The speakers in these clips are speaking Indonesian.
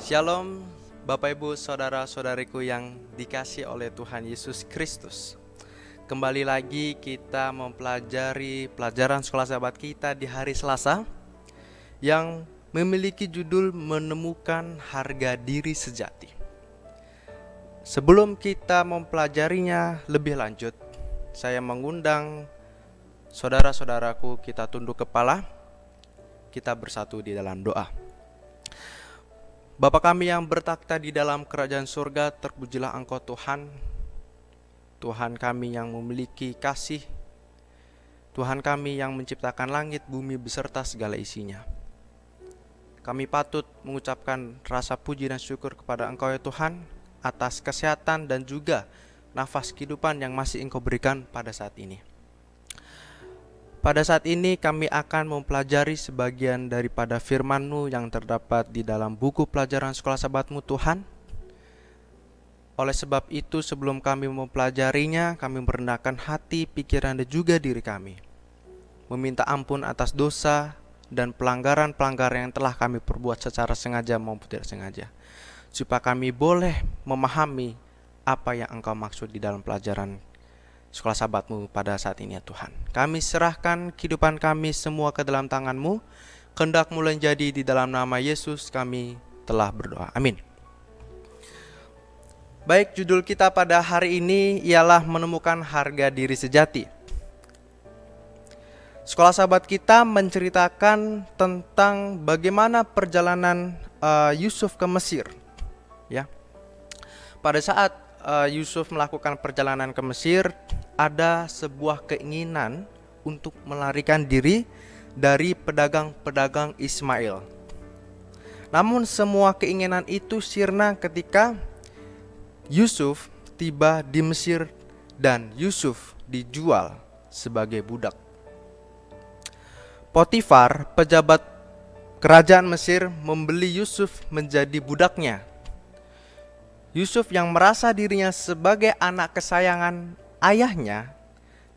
Shalom, Bapak Ibu, Saudara-saudariku yang dikasihi oleh Tuhan Yesus Kristus. Kembali lagi kita mempelajari pelajaran sekolah sahabat kita di hari Selasa yang memiliki judul Menemukan Harga Diri Sejati. Sebelum kita mempelajarinya lebih lanjut, saya mengundang saudara-saudaraku kita tunduk kepala, kita bersatu di dalam doa. Bapa kami yang bertakhta di dalam kerajaan surga, terpujilah Engkau Tuhan. Tuhan kami yang memiliki kasih, Tuhan kami yang menciptakan langit, bumi beserta segala isinya. Kami patut mengucapkan rasa puji dan syukur kepada Engkau ya Tuhan, atas kesehatan dan juga nafas kehidupan yang masih Engkau berikan pada saat ini. Pada saat ini kami akan mempelajari sebagian daripada firman-Mu yang terdapat di dalam buku pelajaran sekolah sahabat-Mu Tuhan. Oleh sebab itu sebelum kami mempelajarinya, kami merendahkan hati, pikiran dan juga diri kami, meminta ampun atas dosa dan pelanggaran-pelanggaran yang telah kami perbuat secara sengaja maupun tidak sengaja, supaya kami boleh memahami apa yang Engkau maksud di dalam pelajaran sekolah sahabat-Mu pada saat ini ya Tuhan. Kami serahkan kehidupan kami semua ke dalam tangan-Mu. Kehendak-Mu jadi di dalam nama Yesus kami telah berdoa. Amin. Baik, judul kita pada hari ini ialah menemukan harga diri sejati. Sekolah sahabat kita menceritakan tentang bagaimana perjalanan Yusuf ke Mesir. Ya. Pada saat Yusuf melakukan perjalanan ke Mesir, ada sebuah keinginan untuk melarikan diri dari pedagang-pedagang Ismail. Namun semua keinginan itu sirna ketika Yusuf tiba di Mesir dan Yusuf dijual sebagai budak. Potifar, pejabat kerajaan Mesir, membeli Yusuf menjadi budaknya. Yusuf yang merasa dirinya sebagai anak kesayangan ayahnya,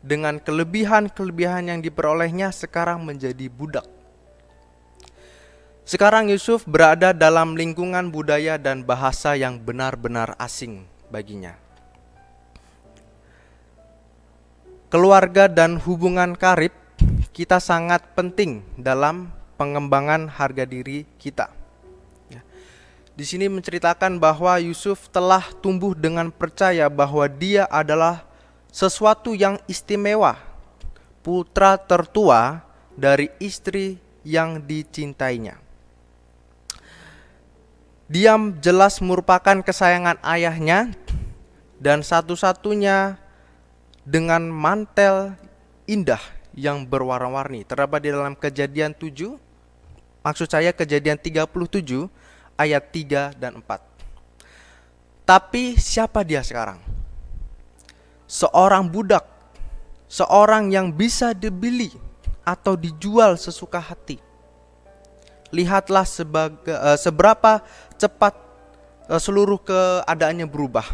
dengan kelebihan-kelebihan yang diperolehnya, sekarang menjadi budak. Sekarang Yusuf berada dalam lingkungan budaya dan bahasa yang benar-benar asing baginya. Keluarga dan hubungan karib kita sangat penting dalam pengembangan harga diri kita. Di sini menceritakan bahwa Yusuf telah tumbuh dengan percaya bahwa dia adalah sesuatu yang istimewa, putra tertua dari istri yang dicintainya. Dia jelas merupakan kesayangan ayahnya dan satu-satunya dengan mantel indah yang berwarna-warni. Terdapat di dalam Kejadian 7, maksud saya Kejadian 37 ayat 3 dan 4. Tapi siapa dia sekarang? Seorang budak, seorang yang bisa dibeli atau dijual sesuka hati. Lihatlah seberapa cepat seluruh keadaannya berubah.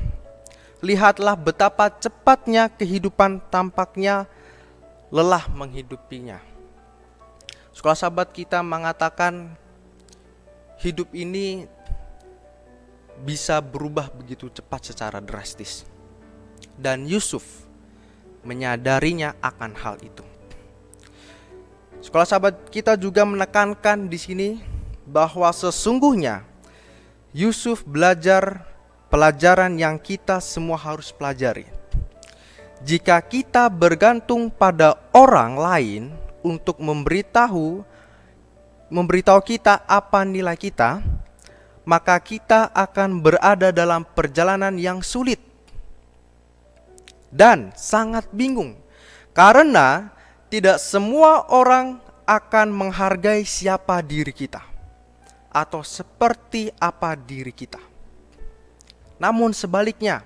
Lihatlah betapa cepatnya kehidupan tampaknya lelah menghidupinya. Sekolah sahabat kita mengatakan hidup ini bisa berubah begitu cepat secara drastis. Dan Yusuf menyadarinya akan hal itu. Sekolah sahabat kita juga menekankan di sini bahwa sesungguhnya Yusuf belajar pelajaran yang kita semua harus pelajari. Jika kita bergantung pada orang lain untuk memberitahu kita apa nilai kita, maka kita akan berada dalam perjalanan yang sulit dan sangat bingung, karena tidak semua orang akan menghargai siapa diri kita atau seperti apa diri kita. Namun sebaliknya,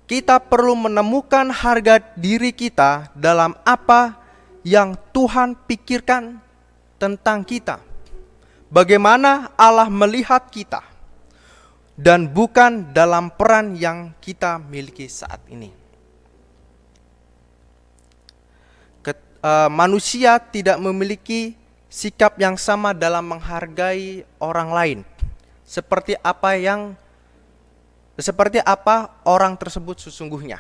kita perlu menemukan harga diri kita dalam apa yang Tuhan pikirkan tentang kita, bagaimana Allah melihat kita, dan bukan dalam peran yang kita miliki saat ini. Manusia tidak memiliki sikap yang sama dalam menghargai orang lain seperti apa orang tersebut sesungguhnya.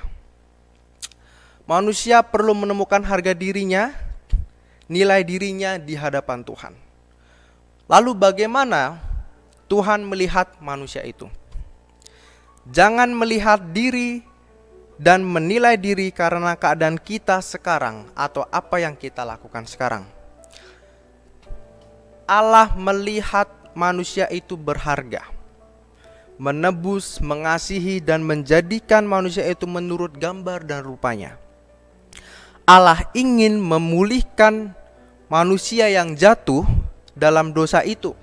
Manusia perlu menemukan harga dirinya, nilai dirinya di hadapan Tuhan. Lalu bagaimana Tuhan melihat manusia itu? Jangan melihat diri dan menilai diri karena keadaan kita sekarang atau apa yang kita lakukan sekarang. Allah melihat manusia itu berharga, menebus, mengasihi, dan menjadikan manusia itu menurut gambar dan rupanya. Allah ingin memulihkan manusia yang jatuh dalam dosa itu.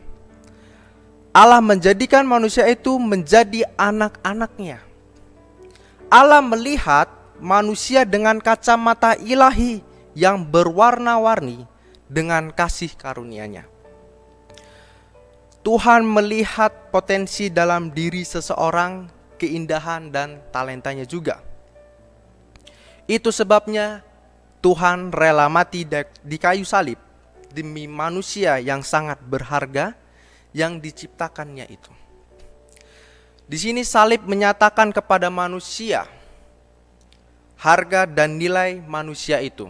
Allah menjadikan manusia itu menjadi anak-anaknya. Allah melihat manusia dengan kacamata ilahi yang berwarna-warni dengan kasih karunia-Nya. Tuhan melihat potensi dalam diri seseorang, keindahan dan talentanya juga. Itu sebabnya Tuhan rela mati di kayu salib demi manusia yang sangat berharga yang diciptakannya itu. Di sini salib menyatakan kepada manusia harga dan nilai manusia itu.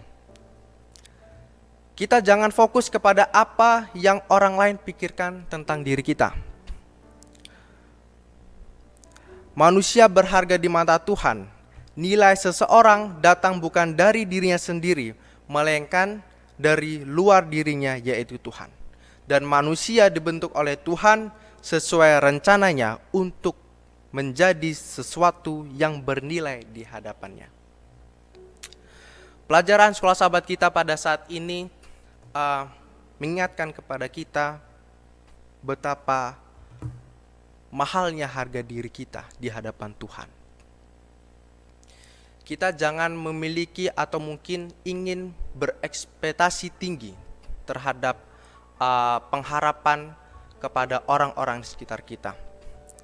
Kita jangan fokus kepada apa yang orang lain pikirkan tentang diri kita. Manusia berharga di mata Tuhan. Nilai seseorang datang bukan dari dirinya sendiri, melainkan dari luar dirinya, yaitu Tuhan. Dan manusia dibentuk oleh Tuhan sesuai rencananya untuk menjadi sesuatu yang bernilai di hadapannya. Pelajaran sekolah sahabat kita pada saat ini mengingatkan kepada kita betapa mahalnya harga diri kita di hadapan Tuhan. Kita jangan memiliki atau mungkin ingin berekspektasi tinggi terhadap pengharapan kepada orang-orang di sekitar kita.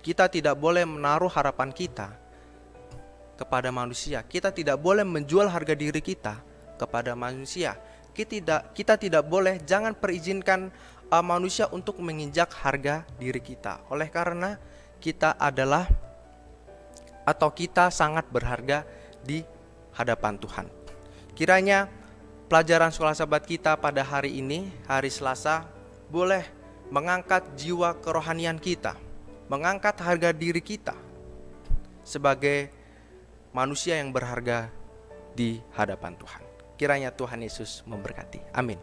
Kita tidak boleh menaruh harapan kita kepada manusia. Kita tidak boleh menjual harga diri kita kepada manusia. Kita tidak boleh, jangan perizinkan manusia untuk menginjak harga diri kita. Oleh karena kita adalah atau kita sangat berharga di hadapan Tuhan. Kiranya pelajaran sekolah sahabat kita pada hari ini, hari Selasa, boleh mengangkat jiwa kerohanian kita, mengangkat harga diri kita sebagai manusia yang berharga di hadapan Tuhan. Kiranya Tuhan Yesus memberkati. Amin.